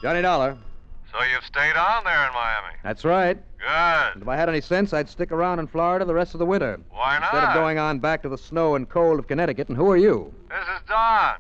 Johnny Dollar. So you've stayed on there in Miami? That's right. Good. And if I had any sense, I'd stick around in Florida the rest of the winter. Why not? Instead of going on back to the snow and cold of Connecticut. And who are you? This is Don.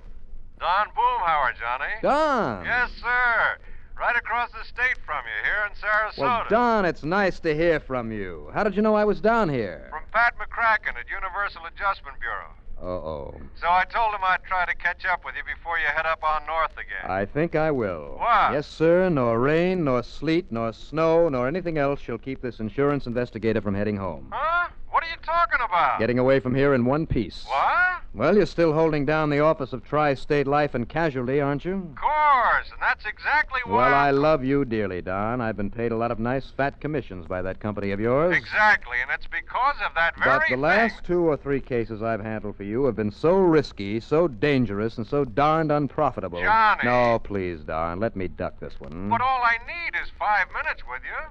Don Boomhauer, Johnny. Don. Yes, sir. Right across the state from you here in Sarasota. Well, Don, it's nice to hear from you. How did you know I was down here? From Pat McCracken at Universal Adjustment Bureau. Uh-oh. So I told him I'd try to catch up with you before you head up on north again. I think I will. What? Yes, sir. Nor rain, nor sleet, nor snow, nor anything else shall keep this insurance investigator from heading home. Huh? What are you talking about? Getting away from here in one piece. What? Well, you're still holding down the office of Tri-State Life and Casualty, aren't you? Of course, and that's exactly why... Well, I love you dearly, Don. I've been paid a lot of nice fat commissions by that company of yours. Exactly, and it's because of that very But the last thing. 2 or 3 cases I've handled for you have been so risky, so dangerous, and so darned unprofitable. Johnny. No, please, Don. Let me duck this one. But all I need is 5 minutes with you.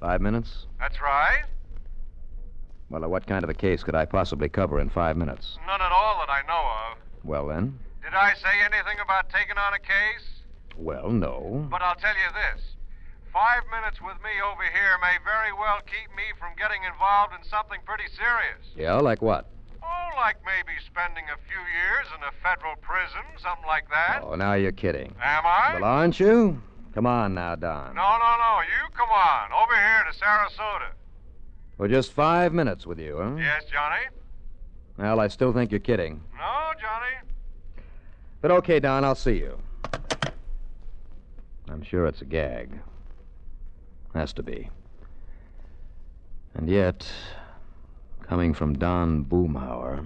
5 minutes? That's right. Well, what kind of a case could I possibly cover in 5 minutes? None at all that I know of. Well, then. Did I say anything about taking on a case? Well, no. But I'll tell you this. 5 minutes with me over here may very well keep me from getting involved in something pretty serious. Yeah, like what? Oh, like maybe spending a few years in a federal prison, something like that. Oh, now you're kidding. Am I? Well, aren't you? Come on now, Don. No. You come on. Over here to Sarasota. For just 5 minutes with you, huh? Yes, Johnny? Well, I still think you're kidding. No, Johnny. But okay, Don, I'll see you. I'm sure it's a gag. Has to be. And yet, coming from Don Boomhauer...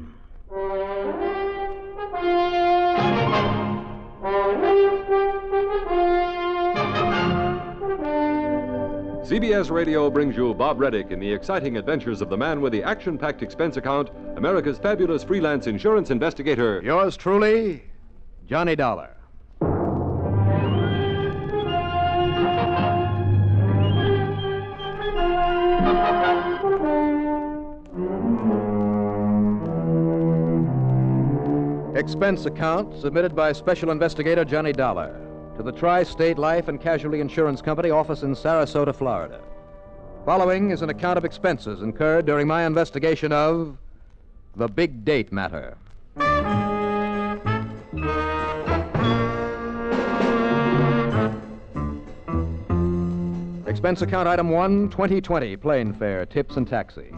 CBS Radio brings you Bob Reddick in the exciting adventures of the man with the action-packed expense account, America's fabulous freelance insurance investigator. Yours truly, Johnny Dollar. Expense account submitted by Special Investigator Johnny Dollar to the Tri-State Life and Casualty Insurance Company office in Sarasota, Florida. Following is an account of expenses incurred during my investigation of the big date matter. Expense account item 1, 2020, plane fare, tips and taxi.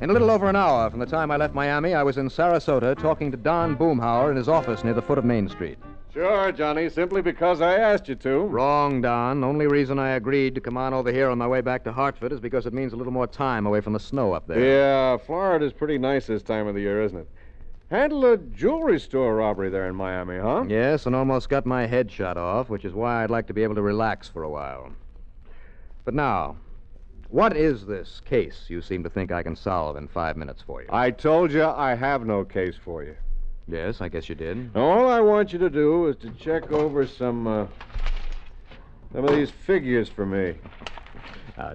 In a little over an hour from the time I left Miami, I was in Sarasota talking to Don Boomhauer in his office near the foot of Main Street. Sure, Johnny, simply because I asked you to. Wrong, Don. Only reason I agreed to come on over here on my way back to Hartford is because it means a little more time away from the snow up there. Yeah, Florida's pretty nice this time of the year, isn't it? Handled a jewelry store robbery there in Miami, huh? Yes, and almost got my head shot off, which is why I'd like to be able to relax for a while. But now, what is this case you seem to think I can solve in 5 minutes for you? I told you I have no case for you. Yes, I guess you did. All I want you to do is to check over some of these figures for me.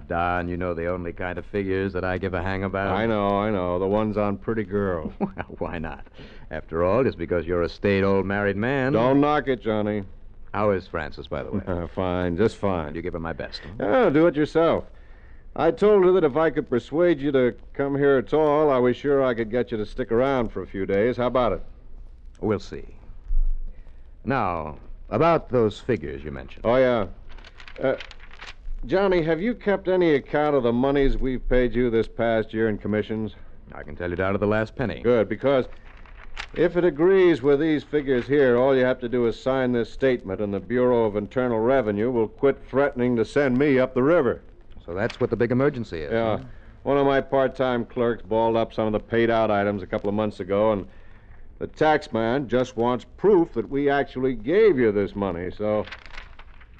Don, you know the only kind of figures that I give a hang about. I know. The ones on pretty girls. Well, why not? After all, just because you're a staid old married man. Don't knock it, Johnny. How is Frances, by the way? Fine, just fine. You give her my best. Huh? Oh, do it yourself. I told her that if I could persuade you to come here at all, I was sure I could get you to stick around for a few days. How about it? We'll see. Now, about those figures you mentioned. Oh, yeah. Johnny, have you kept any account of the monies we've paid you this past year in commissions? I can tell you down to the last penny. Good, because if it agrees with these figures here, all you have to do is sign this statement, and the Bureau of Internal Revenue will quit threatening to send me up the river. So that's what the big emergency is. Yeah. Huh? One of my part-time clerks balled up some of the paid-out items a couple of months ago, and the tax man just wants proof that we actually gave you this money. So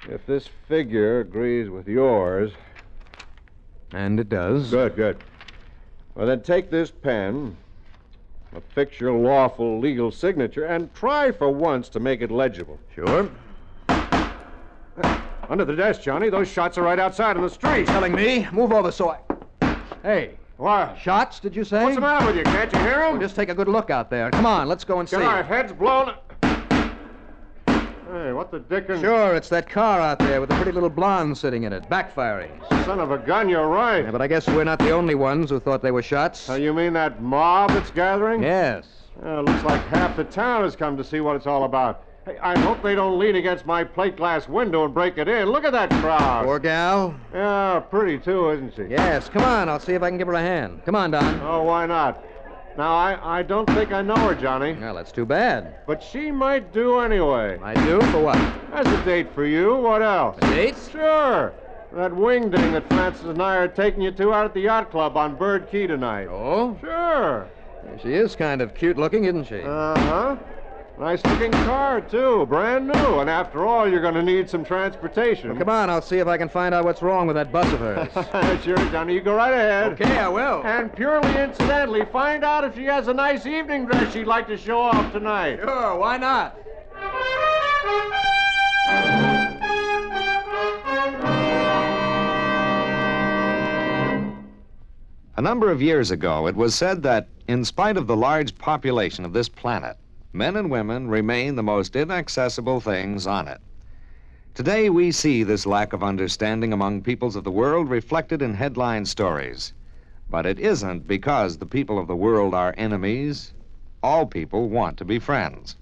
if this figure agrees with yours... And it does. Good. Well, then take this pen, affix your lawful legal signature, and try for once to make it legible. Sure. Under the desk, Johnny. Those shots are right outside in the street. Telling me? Move over so I... Hey. What? Shots, did you say? What's the matter with you? Can't you hear them? Well, just take a good look out there. Come on, let's go and see. Our heads blown. Hey, what the dickens? Sure, it's that car out there with the pretty little blonde sitting in it, backfiring. Son of a gun, you're right. Yeah, but I guess we're not the only ones who thought they were shots. So you mean that mob that's gathering? Yes. Looks like half the town has come to see what it's all about. Hey, I hope they don't lean against my plate glass window and break it in. Look at that crowd. Poor gal. Yeah, pretty too, isn't she? Yes, come on. I'll see if I can give her a hand. Come on, Don. Oh, why not? Now, I don't think I know her, Johnny. Well, that's too bad. But she might do anyway. I do? For what? As a date for you. What else? A date? Sure. That wing ding that Francis and I are taking you to out at the yacht club on Bird Key tonight. Oh? Sure. She is kind of cute looking, isn't she? Uh-huh. Nice looking car, too. Brand new. And after all, you're going to need some transportation. Well, come on. I'll see if I can find out what's wrong with that bus of hers. Sure, Johnny. You go right ahead. Okay, I will. And purely incidentally, find out if she has a nice evening dress she'd like to show off tonight. Sure, why not? A number of years ago, it was said that, in spite of the large population of this planet, men and women remain the most inaccessible things on it. Today, we see this lack of understanding among peoples of the world reflected in headline stories. But it isn't because the people of the world are enemies. All people want to be friends.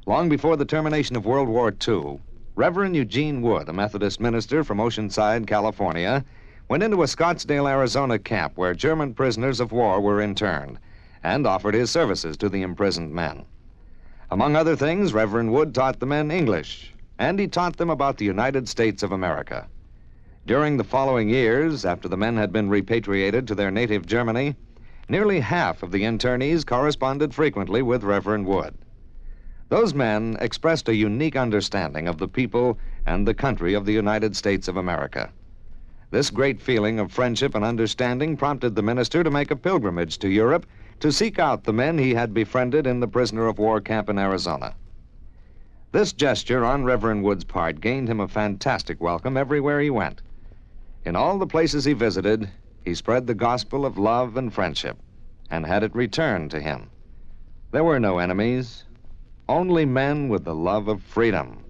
Long before the termination of World War II, Reverend Eugene Wood, a Methodist minister from Oceanside, California, went into a Scottsdale, Arizona camp where German prisoners of war were interned and offered his services to the imprisoned men. Among other things, Reverend Wood taught the men English, and he taught them about the United States of America. During the following years, after the men had been repatriated to their native Germany, nearly half of the internees corresponded frequently with Reverend Wood. Those men expressed a unique understanding of the people and the country of the United States of America. This great feeling of friendship and understanding prompted the minister to make a pilgrimage to Europe to seek out the men he had befriended in the prisoner of war camp in Arizona. This gesture on Reverend Wood's part gained him a fantastic welcome everywhere he went. In all the places he visited, he spread the gospel of love and friendship and had it returned to him. There were no enemies, only men with the love of freedom,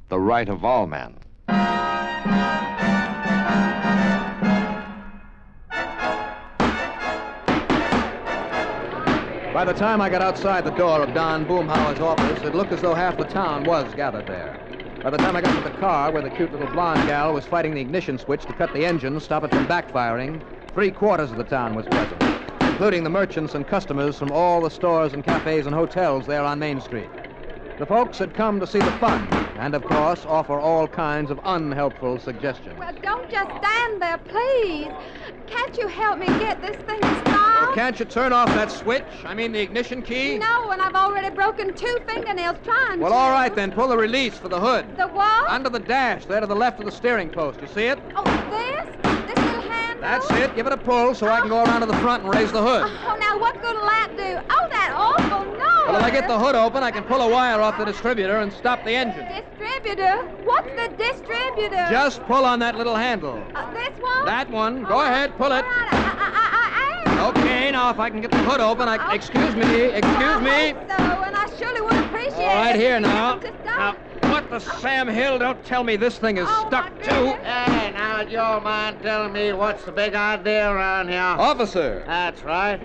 the right of all men. By the time I got outside the door of Don Boomhauer's office, it looked as though half the town was gathered there. By the time I got to the car where the cute little blonde gal was fighting the ignition switch to cut the engine, stop it from backfiring, 3/4 of the town was present, including the merchants and customers from all the stores and cafes and hotels there on Main Street. The folks had come to see the fun and, of course, offer all kinds of unhelpful suggestions. Well, don't just stand there, please. Can't you help me get this thing stopped? Well, can't you turn off that switch? I mean, the ignition key? No, and I've already broken 2 fingernails trying Well, to. all right, then. Pull the release for the hood. The what? Under the dash, there to the left of the steering post. You see it? Oh, this? This little handle? That's it. Give it a pull so I can go around to the front and raise the hood. Oh, now what good'll that do? Oh, that awful noise. Well, if I get the hood open, I can pull a wire off the distributor and stop the engine. Distributor? What's the distributor? Just pull on that little handle. This one? That one. Go ahead, pull it. All right, I am. Okay, now if I can get the hood open, excuse me. I hope so, and I surely would appreciate it. All right, here if you now. just Now, don't- what the Sam Hill? Don't tell me this thing is Oh, stuck my too. goodness. Hey, now, do you mind telling me what's the big idea around here? Officer. That's right.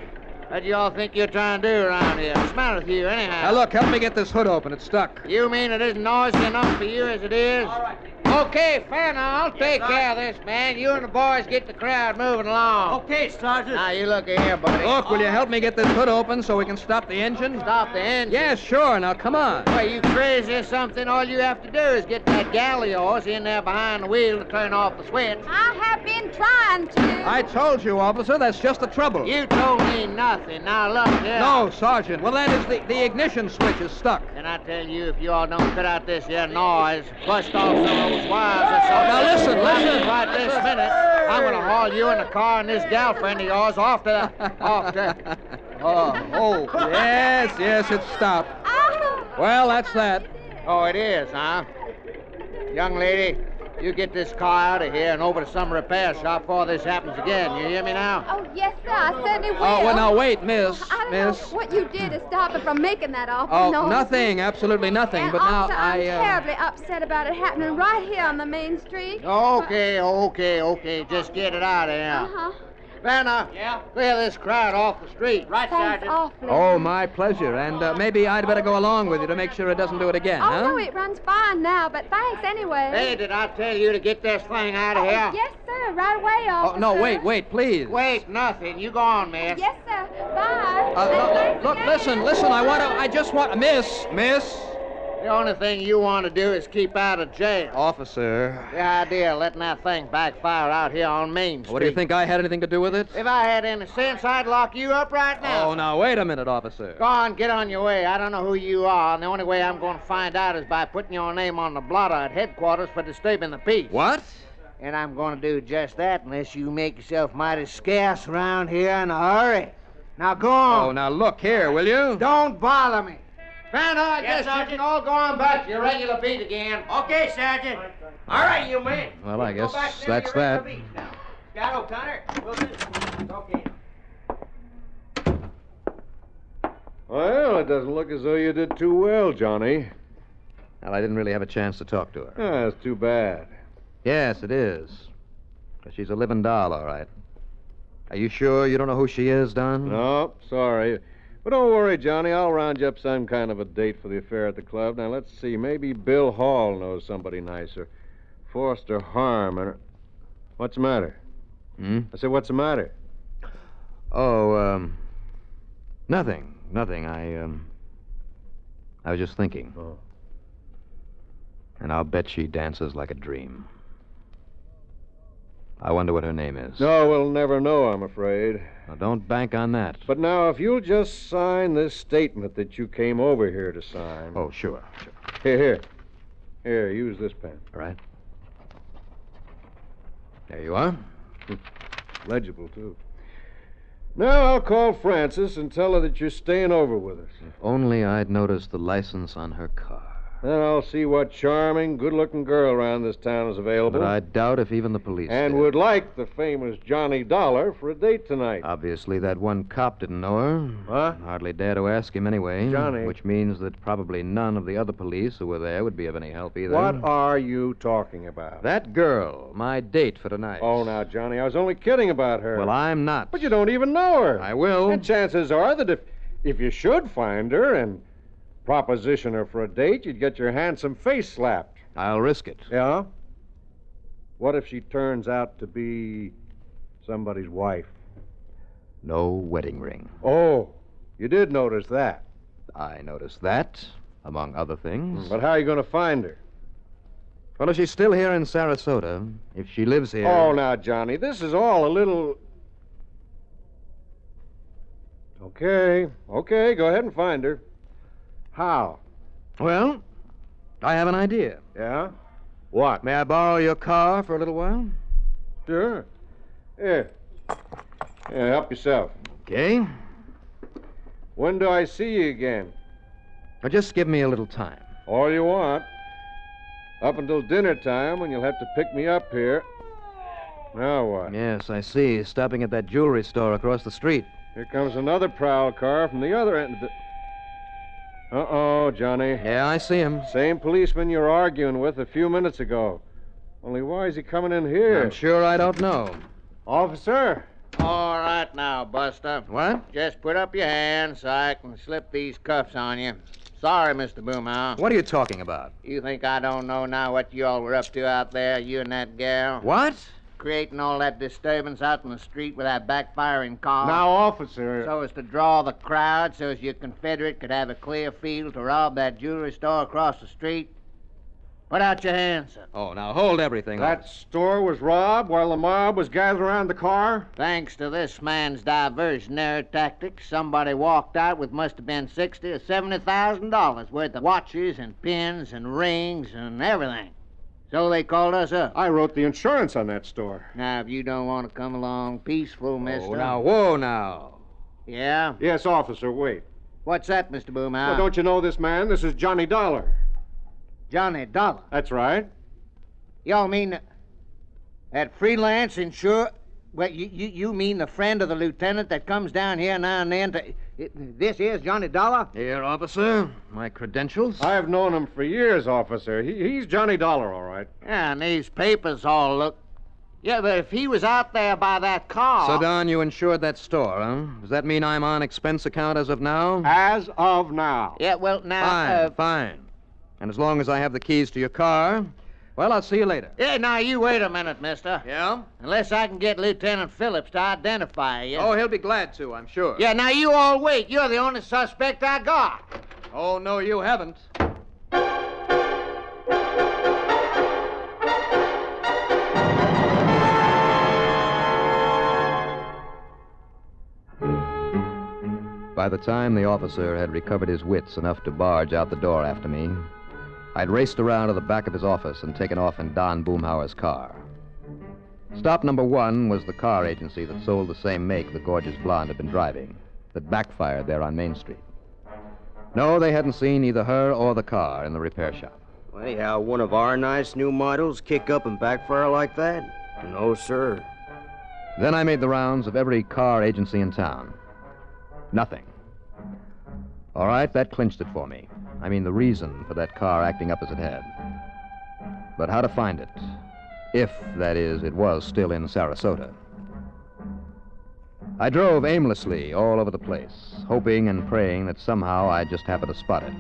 What do you all think you're trying to do around here? What's the matter with you, anyhow? Now, look, help me get this hood open. It's stuck. You mean it isn't noisy enough for you as it is? All right. Okay, fair now. I'll take care of this, man. You and the boys get the crowd moving along. Okay, Sergeant. Now, you look here, buddy. Look, will you help me get this hood open so we can stop the engine? Stop the engine. Yes, sure. Now, come on. Well, you crazy or something? All you have to do is get that gal of yours in there behind the wheel to turn off the switch. I have been trying to. I told you, officer, that's just the trouble. You told me nothing. Now, look here. No, Sergeant. Well, that is the ignition switch is stuck. And I tell you, if you all don't cut out this here noise, bust off some of those wires or something. Now, listen. Right this minute, I'm going to haul you in the car and this gal friend of yours off to... Oh, yes, it's stopped. Oh. Well, that's that. Oh, it is, huh? Young lady, You get this car out of here and over to some repair shop before this happens again. You hear me now? Oh, yes, sir. I certainly will. Oh, well, now, wait, miss. I don't Miss. know what you did to stop it from making that offer. Oh, no. nothing. Absolutely nothing. And But now officer, I... I'm terribly upset about it happening right here on the main street. Okay. Just get it out of here. Uh-huh. Vanna. Yeah? Clear this crowd off the street. Right, Thanks awfully. Oh, my pleasure. And maybe I'd better go along with you to make sure it doesn't do it again, Oh, huh? no, it runs fine now, but thanks anyway. Hey, did I tell you to get this thing out of here? Yes, sir. Right away, officer. Oh, no, wait, please. Wait, nothing. You go on, miss. Yes, sir. Bye. Look, listen, I just want... Miss. The only thing you want to do is keep out of jail. Officer. The idea of letting that thing backfire out here on Main Street. What do you think I had anything to do with it? If I had any sense, I'd lock you up right now. Oh, now, wait a minute, officer. Go on, get on your way. I don't know who you are, and the only way I'm going to find out is by putting your name on the blotter at headquarters for disturbing the peace. What? And I'm going to do just that unless you make yourself mighty scarce around here in a hurry. Now go on. Oh, now, look here, will you? Don't bother me. Vanna, I guess you can all go on back to your regular beat again. Okay, Sergeant. All right, you men. Well, I guess Go back to that's your that. regular beats now. Scout O'Connor, we'll do it. Okay. Well, it doesn't look as though you did too well, Johnny. Well, I didn't really have a chance to talk to her. That's too bad. Yes, it is. 'Cause she's a living doll, all right. Are you sure you don't know who she is, Don? No, sorry. But don't worry, Johnny. I'll round you up some kind of a date for the affair at the club. Now, let's see. Maybe Bill Hall knows somebody nicer. Forster Harmon. What's the matter? Hmm? I said, what's the matter? Oh, nothing. I was just thinking. Oh. And I'll bet she dances like a dream. I wonder what her name is. No, we'll never know, I'm afraid. Now, don't bank on that. But now, if you'll just sign this statement that you came over here to sign. Oh, sure. Here, use this pen. All right. There you are. Legible, too. Now I'll call Frances and tell her that you're staying over with us. If only I'd noticed the license on her car. Then I'll see what charming, good-looking girl around this town is available. But I doubt if even the police And did. would like the famous Johnny Dollar for a date tonight. Obviously, that one cop didn't know her. What? Hardly dare to ask him anyway. Johnny. Which means that probably none of the other police who were there would be of any help either. What are you talking about? That girl, my date for tonight. Oh, now, Johnny, I was only kidding about her. Well, I'm not. But you don't even know her. I will. And chances are that if you should find her and proposition her for a date, you'd get your handsome face slapped. I'll risk it. Yeah? What if she turns out to be somebody's wife? No wedding ring. Oh, you did notice that. I noticed that, among other things. But how are you going to find her? Well, if she's still here in Sarasota, if she lives here... Oh, now, Johnny, this is all a little... Okay, go ahead and find her. How? Well, I have an idea. Yeah? What? May I borrow your car for a little while? Sure. Here, help yourself. Okay. When do I see you again? Now, just give me a little time. All you want. Up until dinner time, when you'll have to pick me up here. Now what? Yes, I see. Stopping at that jewelry store across the street. Here comes another prowl car from the other end of the... Uh-oh, Johnny. Yeah, I see him. Same policeman you were arguing with a few minutes ago. Only why is he coming in here? I'm sure I don't know. Officer. All right now, Buster. What? Just put up your hands so I can slip these cuffs on you. Sorry, Mr. Boomhound. What are you talking about? You think I don't know now what you all were up to out there, you and that gal? What? Creating all that disturbance out in the street with that backfiring car? Now, officer. So as to draw the crowd so as your Confederate could have a clear field to rob that jewelry store across the street? Put out your hands, sir. Oh, now hold everything. That store was robbed while the mob was gathered around the car? Thanks to this man's diversionary tactics, somebody walked out with must have been $60,000 or $70,000 worth of watches and pins and rings and everything. So they called us up. I wrote the insurance on that store. Now, if you don't want to come along peaceful, mister. Oh, now, whoa, now. Yeah? Yes, officer, wait. What's that, Mr. Boomhound? Well, don't you know this man? This is Johnny Dollar. Johnny Dollar. That's right. Y'all mean that freelance insure? Well, you mean the friend of the lieutenant that comes down here now and then to... This here's Johnny Dollar? Here, officer. My credentials. I've known him for years, officer. He's Johnny Dollar, all right. Yeah, and these papers all look... Yeah, but if he was out there by that car... So, Don, you insured that store, huh? Does that mean I'm on expense account as of now? As of now. Yeah, well, now... Fine. And as long as I have the keys to your car, well, I'll see you later. Yeah, now, you wait a minute, mister. Yeah? Unless I can get Lieutenant Phillips to identify you. Oh, he'll be glad to, I'm sure. Yeah, now, you all wait. You're the only suspect I got. Oh, no, you haven't. By the time the officer had recovered his wits enough to barge out the door after me, I'd raced around to the back of his office and taken off in Don Boomhauer's car. Stop number one was the car agency that sold the same make the gorgeous blonde had been driving, that backfired there on Main Street. No, they hadn't seen either her or the car in the repair shop. Anyhow, one of our nice new models kick up and backfire like that? No, sir. Then I made the rounds of every car agency in town. Nothing. All right, that clinched it for me. I mean, the reason for that car acting up as it had. But how to find it? If, that is, it was still in Sarasota. I drove aimlessly all over the place, hoping and praying that somehow I'd just happen to spot it.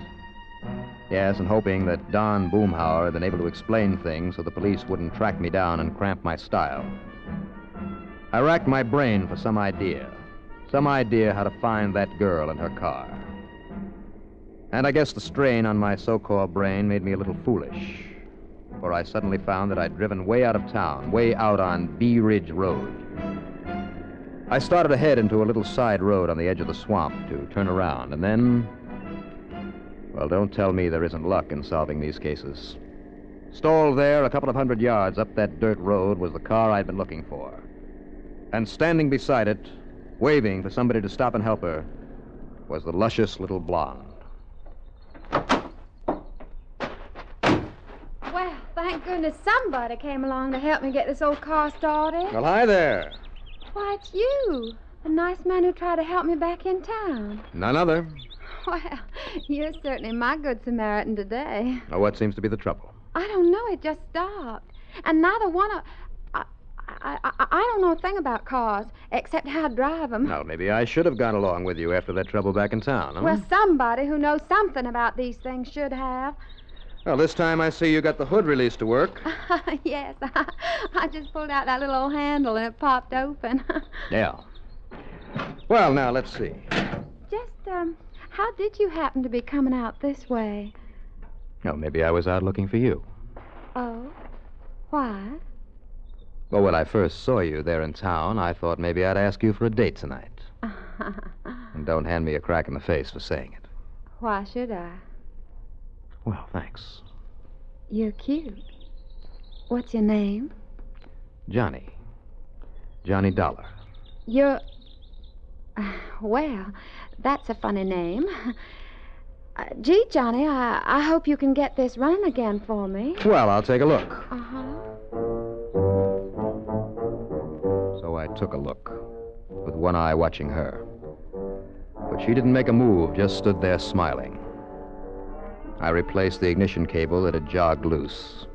Yes, and hoping that Don Boomhauer had been able to explain things so the police wouldn't track me down and cramp my style. I racked my brain for some idea how to find that girl and her car. And I guess the strain on my so-called brain made me a little foolish, for I suddenly found that I'd driven way out of town, way out on Bee Ridge Road. I started ahead into a little side road on the edge of the swamp to turn around, and then... Well, don't tell me there isn't luck in solving these cases. Stalled there a couple of 100 yards up that dirt road was the car I'd been looking for. And standing beside it, waving for somebody to stop and help her, was the luscious little blonde. Well, thank goodness somebody came along to help me get this old car started. Well, hi there. Why, it's you. The nice man who tried to help me back in town. None other. Well, you're certainly my good Samaritan today. Now, what seems to be the trouble? I don't know. It just stopped. And neither one of... I don't know a thing about cars, except how to drive them. Well, maybe I should have gone along with you after that trouble back in town, huh? Well, somebody who knows something about these things should have. Well, this time I see you got the hood released to work. Yes, I just pulled out that little old handle and it popped open. Yeah. Well, now, let's see. Just, how did you happen to be coming out this way? Well, maybe I was out looking for you. Oh? Why? Well, when I first saw you there in town, I thought maybe I'd ask you for a date tonight. And don't hand me a crack in the face for saying it. Why should I? Well, thanks. You're cute. What's your name? Johnny. Johnny Dollar. You're... Well, that's a funny name. Gee, Johnny, I hope you can get this running again for me. Well, I'll take a look. Uh-huh. So I took a look, with one eye watching her. But she didn't make a move, just stood there smiling. I replaced the ignition cable that had jogged loose.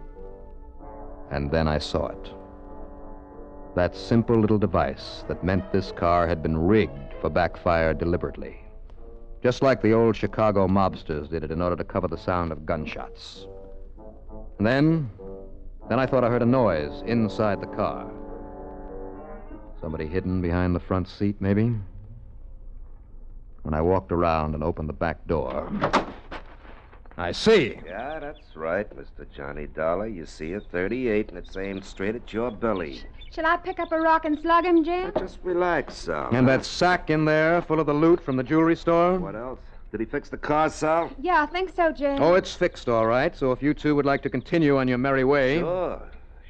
And then I saw it. That simple little device that meant this car had been rigged for backfire deliberately. Just like the old Chicago mobsters did it in order to cover the sound of gunshots. And then I thought I heard a noise inside the car. Somebody hidden behind the front seat, maybe? When I walked around and opened the back door, I see. Yeah, that's right, Mr. Johnny Dollar. You see a 38 and it's aimed straight at your belly. Shall I pick up a rock and slug him, Jim? Now, just relax, Sal. And that sack in there full of the loot from the jewelry store? What else? Did he fix the car, Sal? Yeah, I think so, Jim. Oh, it's fixed, all right. So if you two would like to continue on your merry way...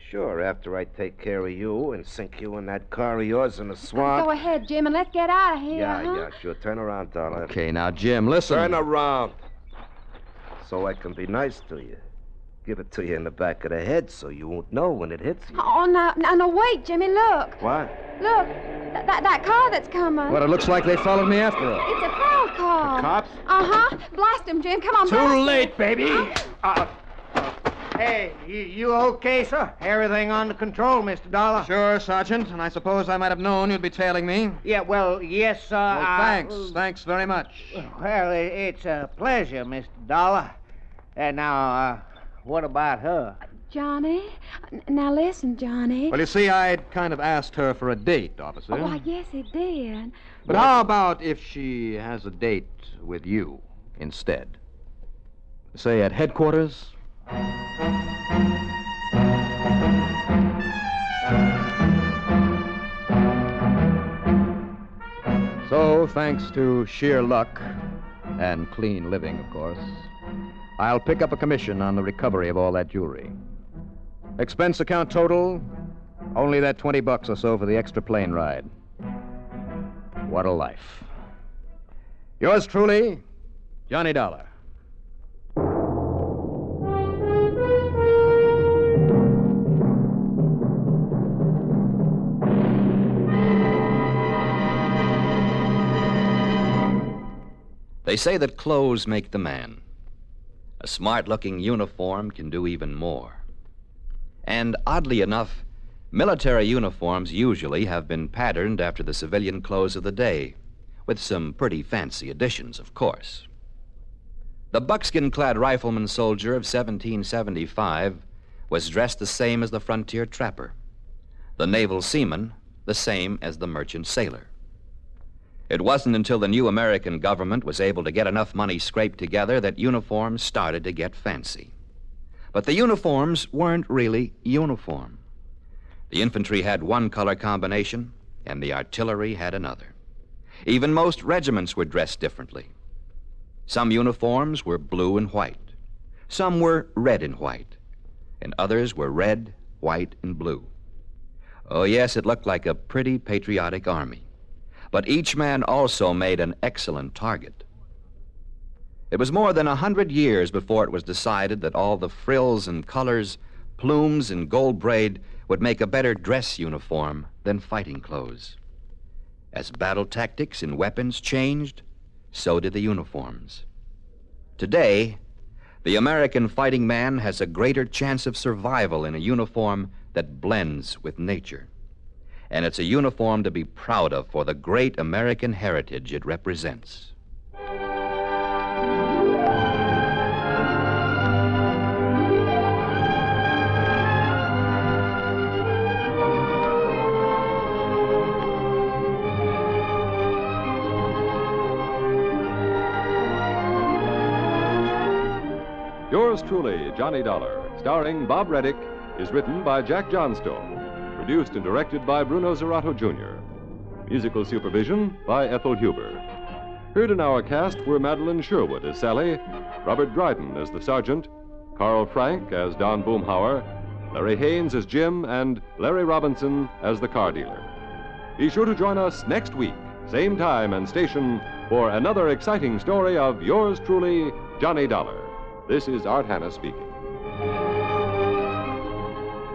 Sure, after I take care of you and sink you in that car of yours in the swamp. Go ahead, Jim, and let's get out of here, Yeah, sure. Turn around, Dollar. Okay, now, Jim, listen. Turn around. So I can be nice to you. give it to you in the back of the head so you won't know when it hits you. Oh, now, wait, Jimmy, look. What? Look, that car that's coming. What, it looks like they followed me after all. It's a prowl car. The cops? Uh-huh. Blast him, Jim. Come on, blast Too him. late, baby. Hey, you okay, sir? Everything under control, Mr. Dollar? Sure, Sergeant, and I suppose I might have known you'd be tailing me. Yeah, well, yes, Well, thanks. Thanks very much. Well, it's a pleasure, Mr. Dollar. And now, what about her? Johnny? Now, listen, Johnny. Well, you see, I'd kind of asked her for a date, officer. Oh, I guess he did. But how about if she has a date with you instead? Say at headquarters? So, thanks to sheer luck and clean living, of course, I'll pick up a commission on the recovery of all that jewelry. Expense account total, only that $20 or so for the extra plane ride. What a life. Yours truly, Johnny Dollar. They say that clothes make the man. A smart-looking uniform can do even more. And oddly enough, military uniforms usually have been patterned after the civilian clothes of the day, with some pretty fancy additions, of course. The buckskin-clad rifleman soldier of 1775 was dressed the same as the frontier trapper. The naval seaman, the same as the merchant sailor. It wasn't until the new American government was able to get enough money scraped together that uniforms started to get fancy. But the uniforms weren't really uniform. The infantry had one color combination, and the artillery had another. Even most regiments were dressed differently. Some uniforms were blue and white. Some were red and white. And others were red, white, and blue. Oh, yes, it looked like a pretty patriotic army. But each man also made an excellent target. It was more than 100 years before it was decided that all the frills and colors, plumes and gold braid would make a better dress uniform than fighting clothes. As battle tactics and weapons changed, so did the uniforms. Today, the American fighting man has a greater chance of survival in a uniform that blends with nature. And it's a uniform to be proud of for the great American heritage it represents. Yours truly, Johnny Dollar, starring Bob Reddick, is written by Jack Johnstone. Produced and directed by Bruno Zerato, Jr. Musical supervision by Ethel Huber. Heard in our cast were Madeline Sherwood as Sally, Robert Dryden as the Sergeant, Carl Frank as Don Boomhauer, Larry Haynes as Jim, and Larry Robinson as the car dealer. Be sure to join us next week, same time and station, for another exciting story of yours truly, Johnny Dollar. This is Art Hanna speaking.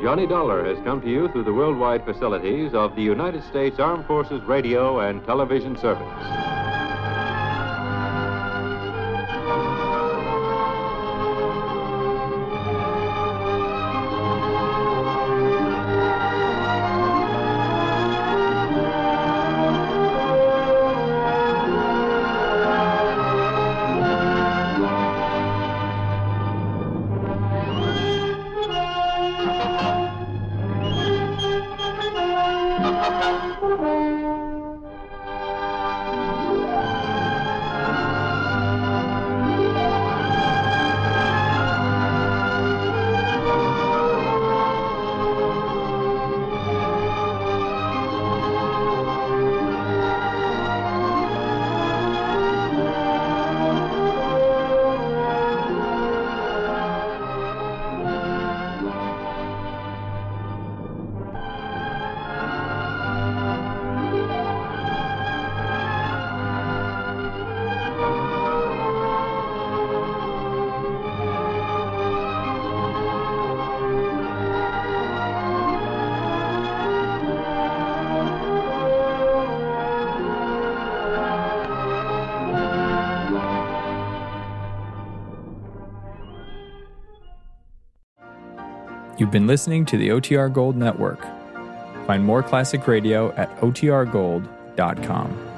Johnny Dollar has come to you through the worldwide facilities of the United States Armed Forces Radio and Television Service. You've been listening to the OTR Gold Network. Find more classic radio at otrgold.com.